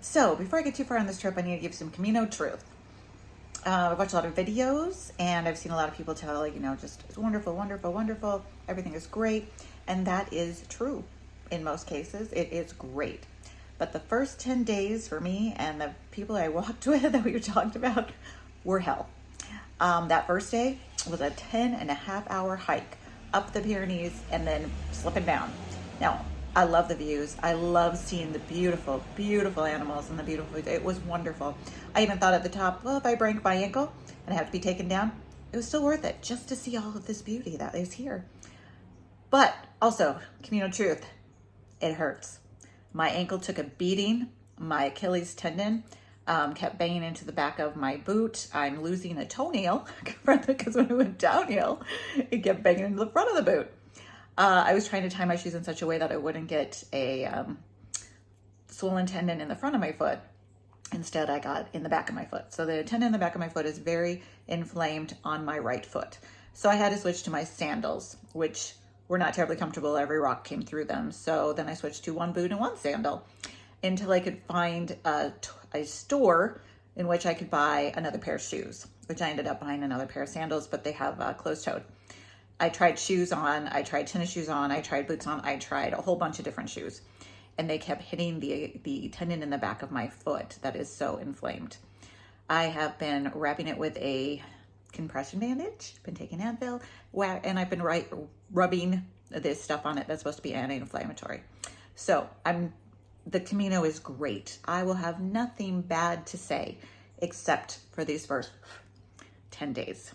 So before I get too far on this trip, I need to give some Camino truth. I've watched a lot of videos and I've seen a lot of people tell, just it's wonderful, wonderful, wonderful. Everything is great. And that is true in most cases. It is great. But the first 10 days for me and the people I walked with that we talked about were hell. That first day was a 10.5 hour hike up the Pyrenees and then slipping down. Now, I love the views. I love seeing the beautiful, beautiful animals and the beautiful, it was wonderful. I even thought at the top, well, if I break my ankle and I have to be taken down, it was still worth it just to see all of this beauty that is here. But also, Camino truth, it hurts. My ankle took a beating. My Achilles tendon kept banging into the back of my boot. I'm losing a toenail because when I went downhill, it kept banging into the front of the boot. I was trying to tie my shoes in such a way that I wouldn't get a swollen tendon in the front of my foot. Instead, I got in the back of my foot. So the tendon in the back of my foot is very inflamed on my right foot. So I had to switch to my sandals, which were not terribly comfortable. Every rock came through them. So then I switched to one boot and one sandal until I could find a store in which I could buy another pair of shoes, which I ended up buying another pair of sandals, but they have closed-toed. I tried shoes on, I tried tennis shoes on, I tried boots on, I tried a whole bunch of different shoes. And they kept hitting the tendon in the back of my foot that is so inflamed. I have been wrapping it with a compression bandage, been taking Advil, and I've been rubbing this stuff on it that's supposed to be anti-inflammatory. So the Camino is great. I will have nothing bad to say except for these first 10 days.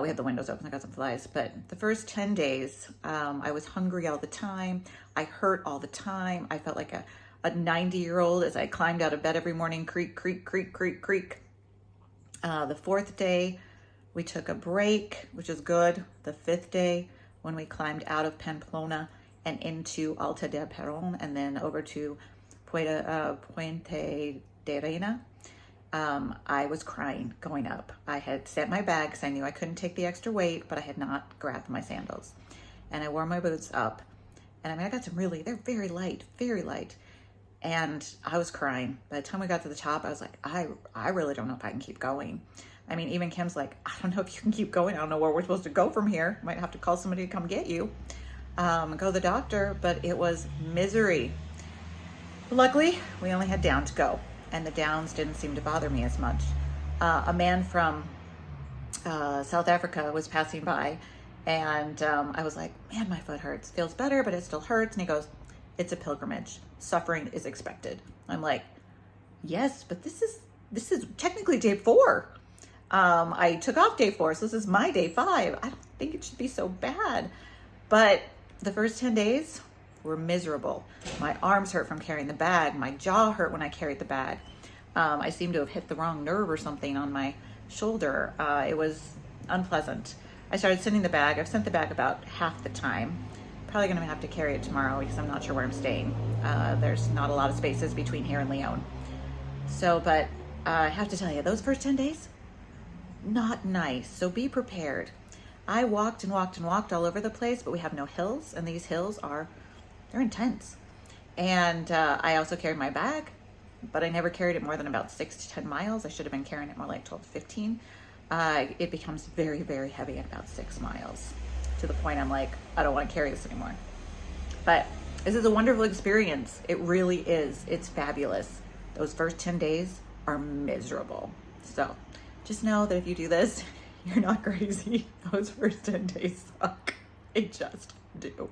We had the windows open, I got some flies, but the first 10 days, I was hungry all the time. I hurt all the time. I felt like a 90-year-old as I climbed out of bed every morning, creak, creak, creak, creak, creak. The fourth day, we took a break, which is good. The fifth day, when we climbed out of Pamplona and into Alta de Perón and then over to Puente de Reina, I was crying going up. I had set my bag because I knew I couldn't take the extra weight, but I had not grabbed my sandals. And I wore my boots up. And I got some they're very light, very light. And I was crying. By the time we got to the top, I was like, I really don't know if I can keep going. Even Kim's like, I don't know if you can keep going. I don't know where we're supposed to go from here. Might have to call somebody to come get you. Go to the doctor, but it was misery. But luckily, we only had down to go. And the downs didn't seem to bother me as much. A man from South Africa was passing by, and I was like, man, my foot hurts. Feels better, but it still hurts. And he goes, it's a pilgrimage. Suffering is expected. I'm like, yes, but this is technically day 4. I took off day 4, so this is my day 5. I don't think it should be so bad. But the first 10 days were miserable. My arms hurt from carrying the bag. My jaw hurt when I carried the bag. I seemed to have hit the wrong nerve or something on my shoulder. It was unpleasant. I started sending the bag. I've sent the bag about half the time. Probably gonna have to carry it tomorrow because I'm not sure where I'm staying. There's not a lot of spaces between here and Lyon. So, but I have to tell you, those first 10 days, not nice. So be prepared. I walked and walked and walked all over the place, but we have no hills, and these hills they're intense. And I also carried my bag, but I never carried it more than about 6 to 10 miles. I should have been carrying it more like 12 to 15. It becomes very, very heavy at about 6 miles to the point I'm like, I don't want to carry this anymore. But this is a wonderful experience. It really is. It's fabulous. Those first 10 days are miserable. So just know that if you do this, you're not crazy. Those first 10 days suck. They just do.